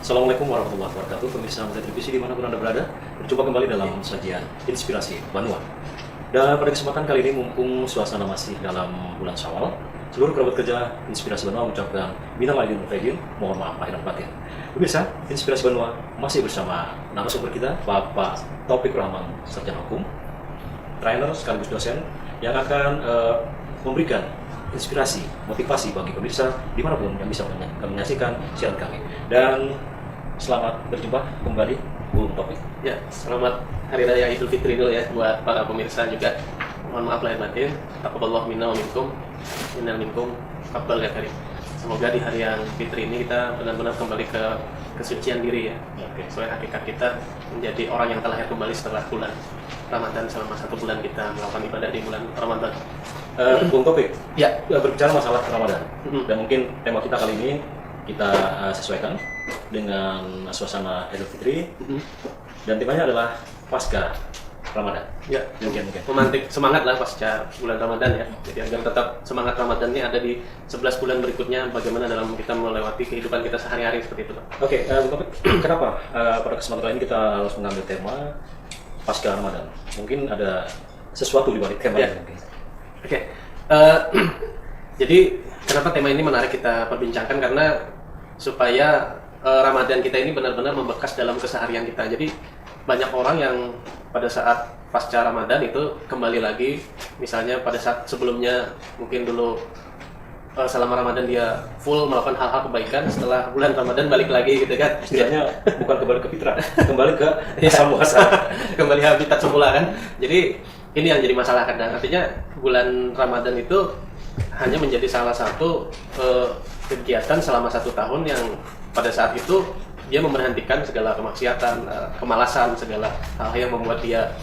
Assalamualaikum warahmatullahi wabarakatuh, pemirsa Mata Televisi dimanapun Anda berada. Berjumpa kembali dalam sajian Inspirasi Banua. Dan pada kesempatan kali ini, mumpung suasana masih dalam bulan Syawal, seluruh kerabat kerja Inspirasi Banua mengucapkan minal aidin wal faizin, mohon maaf lahir dan batin. Pemirsa, Inspirasi Banua masih bersama narasumber kita, Bapak Taufik Rahman, sarjana hukum, trainer sekaligus dosen yang akan memberikan inspirasi, motivasi bagi pemirsa dimanapun yang bisa menyaksikan siaran kami. Dan selamat berjumpa kembali, Bung Taufik. Ya, selamat Hari Raya Idul Fitri dulu ya buat para pemirsa juga. Mohon maaf lahir batin. Taqabbalallahu minna wa minkum. Innal minkum taqabbal ya karim. Semoga di hari yang Fitri ini kita benar-benar kembali ke kesucian diri ya. Oke. Sesuai hakikat kita menjadi orang yang telah lahir kembali setelah bulan Ramadan, selama 1 bulan kita melakukan ibadah di bulan Ramadan. Bung Taufik, Ya, berbicara masalah Ramadan, Mhm. dan mungkin tema kita kali ini kita sesuaikan dengan suasana Idul Fitri, Mhm. dan temanya adalah pasca Ramadan. Ya, Mungkin. memantik semangat lah pasca bulan Ramadan ya. Jadi agar tetap semangat Ramadan ini ada di 11 bulan berikutnya, bagaimana dalam kita melewati kehidupan kita sehari-hari seperti itu. Oke, Bung Taufik, kenapa pada kesempatan kali ini kita harus mengambil tema pasca Ramadan? Mungkin ada sesuatu di balik tema Ya. ini mungkin. Oke, jadi kenapa tema ini menarik kita perbincangkan, karena supaya Ramadan kita ini benar-benar membekas dalam keseharian kita. Jadi banyak orang yang pada saat pasca Ramadan itu kembali lagi, misalnya pada saat sebelumnya mungkin dulu selama Ramadan dia full melakukan hal-hal kebaikan, setelah bulan Ramadan balik lagi gitu kan. Istilahnya bukan kembali ke fitrah, kembali ke asal muasal. Kembali habitat semula kan. Jadi ini yang jadi masalah kadang. Artinya bulan Ramadan itu hanya menjadi salah satu kegiatan selama 1 tahun yang pada saat itu dia memberhentikan segala kemaksiatan, kemalasan, segala hal yang membuat dia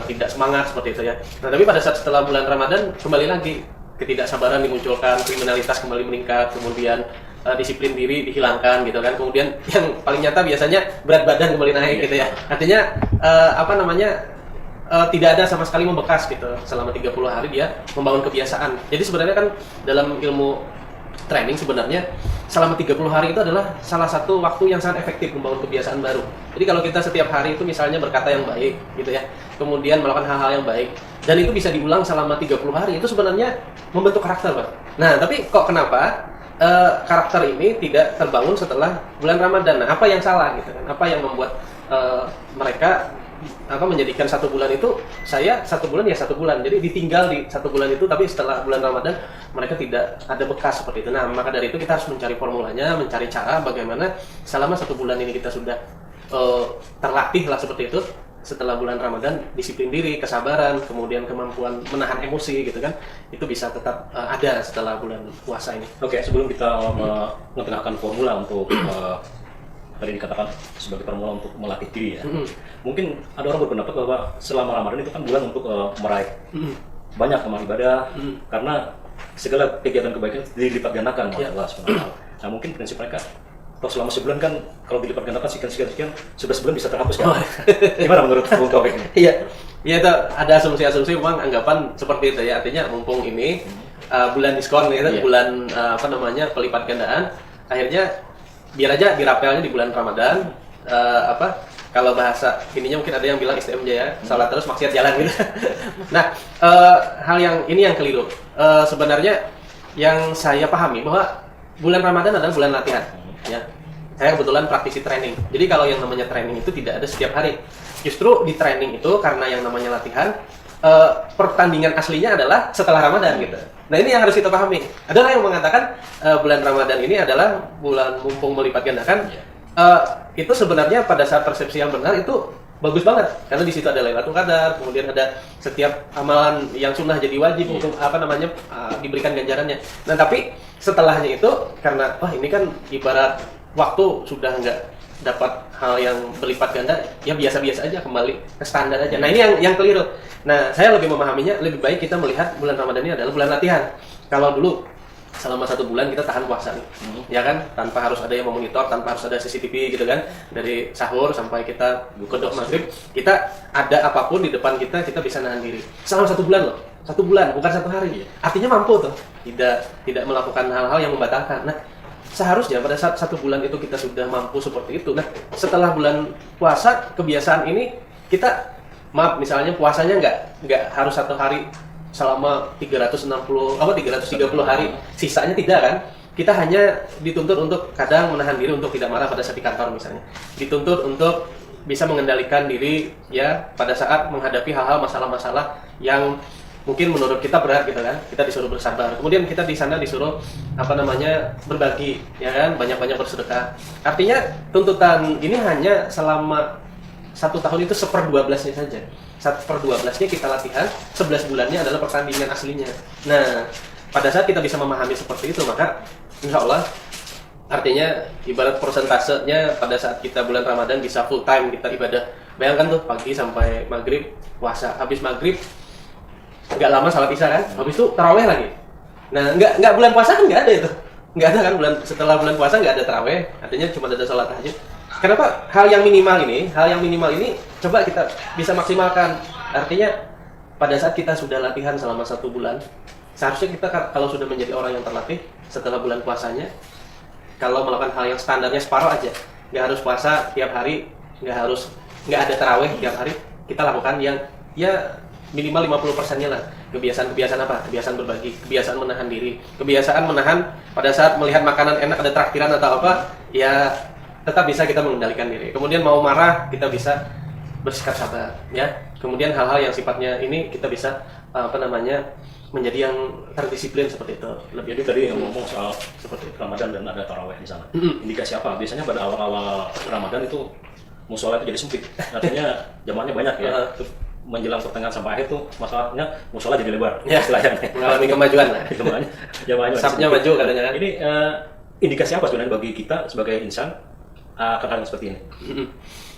tidak semangat seperti itu ya. Nah, tapi pada saat setelah bulan Ramadan kembali lagi ketidaksabaran dimunculkan, kriminalitas kembali meningkat, kemudian disiplin diri dihilangkan gitu kan. Kemudian yang paling nyata biasanya berat badan kembali naik gitu ya. Artinya tidak ada sama sekali membekas gitu. Selama 30 hari dia membangun kebiasaan. Jadi sebenarnya kan dalam ilmu training sebenarnya selama 30 hari itu adalah salah satu waktu yang sangat efektif membangun kebiasaan baru. Jadi kalau kita setiap hari itu misalnya berkata yang baik gitu ya, kemudian melakukan hal-hal yang baik, dan itu bisa diulang selama 30 hari, itu sebenarnya membentuk karakter, Pak. Nah, tapi kok kenapa karakter ini tidak terbangun setelah bulan Ramadan? Nah, apa yang salah gitu kan? Apa yang membuat mereka menjadikan 1 bulan itu, saya 1 bulan ya 1 bulan, jadi ditinggal di 1 bulan itu, tapi setelah bulan Ramadan mereka tidak ada bekas seperti itu. Nah, maka dari itu kita harus mencari formulanya, mencari cara bagaimana selama 1 bulan ini kita sudah terlatih lah seperti itu. Setelah bulan Ramadan, disiplin diri, kesabaran, kemudian kemampuan menahan emosi gitu kan, itu bisa tetap ada setelah bulan puasa ini. Oke, sebelum kita mengetengahkan formula untuk tadi dikatakan sebagai formula untuk melatih diri ya. Mungkin ada orang berpendapat bahwa selama Ramadan itu kan bulan untuk meraih banyak amal ibadah, karena segala kegiatan kebaikan dilipat gandakan oleh Allah SWT. Nah, mungkin prinsip mereka, toh selama sebulan kan kalau dilipat gandakan sekian, 11 bulan bisa terhapus kan? Gimana menurut Bung Taufik ini? Iya, itu ada asumsi-asumsi memang anggapan seperti itu ya. Artinya mumpung ini bulan diskon gitu, bulan pelipat gandaan, akhirnya biar aja dirapelnya di bulan Ramadan. Kalau bahasa ininya mungkin ada yang bilang STMJ ya, salat terus maksiat jalan gitu. Nah, hal yang ini yang keliru. Sebenarnya yang saya pahami bahwa bulan Ramadan adalah bulan latihan. Ya, saya kebetulan praktisi training. Jadi kalau yang namanya training itu tidak ada setiap hari. Justru di training itu karena yang namanya latihan, pertandingan aslinya adalah setelah Ramadan gitu. Nah, ini yang harus kita pahami. Ada orang yang mengatakan bulan Ramadan ini adalah bulan mumpung melipat gandakan. Itu sebenarnya pada saat persepsi yang benar itu bagus banget, karena di situ ada Lailatul Qadar, kemudian ada setiap amalan yang sunnah jadi wajib untuk diberikan ganjarannya. Nah, tapi setelahnya itu karena ini kan ibarat waktu sudah nggak dapat hal yang berlipat ganda, ya biasa-biasa aja, kembali ke standar aja. Nah, ini yang keliru. Nah, saya lebih memahaminya, lebih baik kita melihat bulan Ramadan ini adalah bulan latihan. Kalau dulu selama 1 bulan kita tahan puasa nih, ya kan, tanpa harus ada yang memonitor, tanpa harus ada CCTV gitu kan, dari sahur sampai kita kedok maghrib, kita ada apapun di depan kita bisa nahan diri selama 1 bulan loh. 1 bulan, bukan 1 hari. Artinya mampu tuh, tidak melakukan hal-hal yang membatalkan. Nah, seharusnya pada saat 1 bulan itu kita sudah mampu seperti itu. Nah, setelah bulan puasa, kebiasaan ini kita, maaf, misalnya puasanya nggak harus 1 hari selama 330 hari, sisanya tidak kan? Kita hanya dituntut untuk kadang menahan diri untuk tidak marah pada saat di kantor misalnya. Dituntut untuk bisa mengendalikan diri ya pada saat menghadapi hal-hal masalah-masalah yang mungkin menurut kita berat gitu kan. Kita disuruh bersabar. Kemudian kita di sana disuruh berbagi ya kan, banyak-banyak bersedekah. Artinya tuntutan ini hanya selama 1 tahun itu 1/12-nya saja. 1/12-nya kita latihan, 11 bulannya adalah pertandingan aslinya. Nah, pada saat kita bisa memahami seperti itu, maka insya Allah artinya ibarat persentasenya pada saat kita bulan Ramadan bisa full time kita ibadah. Bayangkan tuh pagi sampai maghrib puasa, habis maghrib nggak lama salat isya kan, habis itu taraweh lagi. Nah nggak bulan puasa kan nggak ada itu, nggak ada kan setelah bulan puasa nggak ada taraweh, artinya cuma ada salat tahajud. Kenapa hal yang minimal ini coba kita bisa maksimalkan. Artinya pada saat kita sudah latihan selama 1 bulan, seharusnya kita kalau sudah menjadi orang yang terlatih setelah bulan puasanya, kalau melakukan hal yang standarnya separuh aja, nggak harus puasa tiap hari, nggak ada taraweh tiap hari, kita lakukan yang ya minimal 50%-nya lah. Kebiasaan apa? Kebiasaan berbagi, kebiasaan menahan diri, kebiasaan menahan pada saat melihat makanan enak, ada traktiran atau apa, ya tetap bisa kita mengendalikan diri. Kemudian mau marah, kita bisa bersikap sabar, ya. Kemudian hal-hal yang sifatnya ini kita bisa menjadi yang terdisiplin seperti itu. Jadi tadi ngomong soal seperti Ramadan dan ada taraweh di sana. Indikasi apa? Biasanya pada awal-awal Ramadan itu musola itu jadi sempit. Artinya jamaahnya banyak ya. Menjelang pertengahan sampai akhir tuh masalahnya musola jadi lebar. Ya, istilahnya. Mengalami kemajuan lah. Jamaahnya Sapnya maju katanya kan. Ini indikasi apa sebenarnya bagi kita sebagai insan akan hal seperti ini?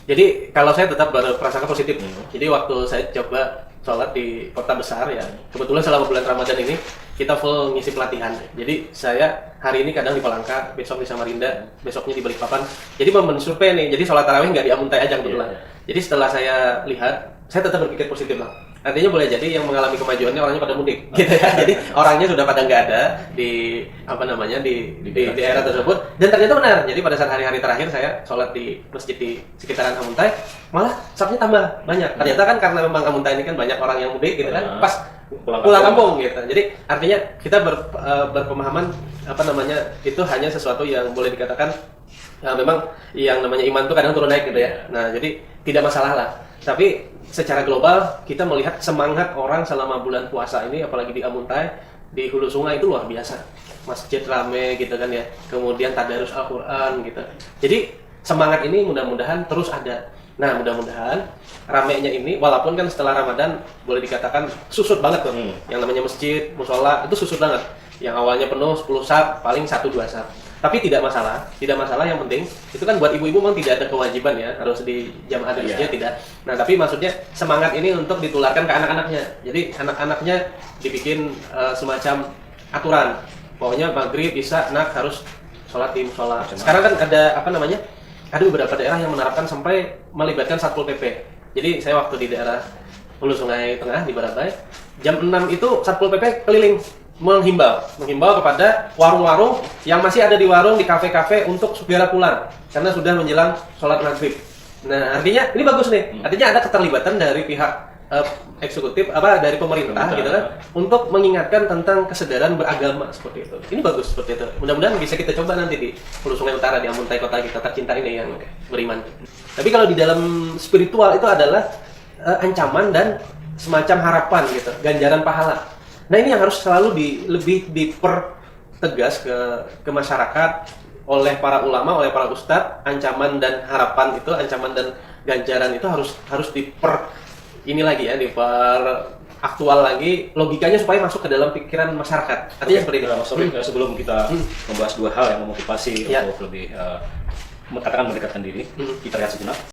Jadi kalau saya tetap berprasangka positif. Jadi waktu saya coba sholat di kota besar ya, kebetulan selama bulan Ramadan ini kita full ngisi pelatihan. Jadi saya hari ini kadang di Palangka, besok di Samarinda, besoknya di Balikpapan. Jadi mensurvei nih, jadi sholat tarawih nggak di Amuntai aja kebetulan. Jadi setelah saya lihat, saya tetap berpikir positif lah. Artinya boleh jadi yang mengalami kemajuannya orangnya pada mudik, gitu ya. Jadi orangnya sudah pada nggak ada di di daerah tersebut. Dan ternyata benar. Jadi pada saat hari-hari terakhir saya sholat di masjid di sekitaran Amuntai, malah sapnya tambah banyak. Ternyata kan karena memang Amuntai ini kan banyak orang yang mudik, gitu kan. Pas pulang kampung gitu. Jadi artinya kita berpemahaman itu hanya sesuatu yang boleh dikatakan memang yang namanya iman itu kadang turun naik gitu ya. Nah jadi tidak masalah lah. Tapi secara global kita melihat semangat orang selama bulan puasa ini, apalagi di Amuntai, di hulu sungai itu luar biasa. Masjid rame gitu kan ya. Kemudian tadarus Al-Quran gitu. Jadi semangat ini mudah-mudahan terus ada. Nah mudah-mudahan ramenya ini, walaupun kan setelah Ramadan boleh dikatakan susut banget tuh. Yang namanya masjid, musola itu susut banget. Yang awalnya penuh 10 saf, paling 1-2 saf. Tapi tidak masalah, yang penting itu kan buat ibu-ibu memang tidak ada kewajiban ya harus di jamaah di masjid, tidak. Nah tapi maksudnya semangat ini untuk ditularkan ke anak-anaknya. Jadi anak-anaknya dibikin semacam aturan. Pokoknya maghrib, isya, harus sholat di musola. Sekarang kan ada ada beberapa daerah yang menerapkan sampai melibatkan Satpol PP. Jadi saya waktu di daerah Hulu Sungai Tengah di Barabai, jam 6 itu Satpol PP keliling menghimbau kepada warung-warung yang masih ada di warung, di kafe-kafe untuk segera pulang karena sudah menjelang sholat maghrib. Nah artinya ini bagus nih, artinya ada keterlibatan dari pihak eksekutif dari pemerintah gitu kan untuk mengingatkan tentang kesadaran beragama seperti itu. Ini bagus seperti itu. Mudah-mudahan bisa kita coba nanti di Hulu Sungai Utara, di Amuntai kota kita tercinta ini yang beriman. Tapi kalau di dalam spiritual itu adalah ancaman dan semacam harapan gitu, ganjaran pahala. Nah ini yang harus selalu lebih dipertegas ke masyarakat oleh para ulama, oleh para ustadz. Ancaman dan harapan itu, ancaman dan ganjaran itu harus diper aktual lagi logikanya supaya masuk ke dalam pikiran masyarakat. Artinya seperti itu. Sebelum kita membahas 2 hal yang memotivasi untuk lebih mendekatkan diri, kita lihat sejenak.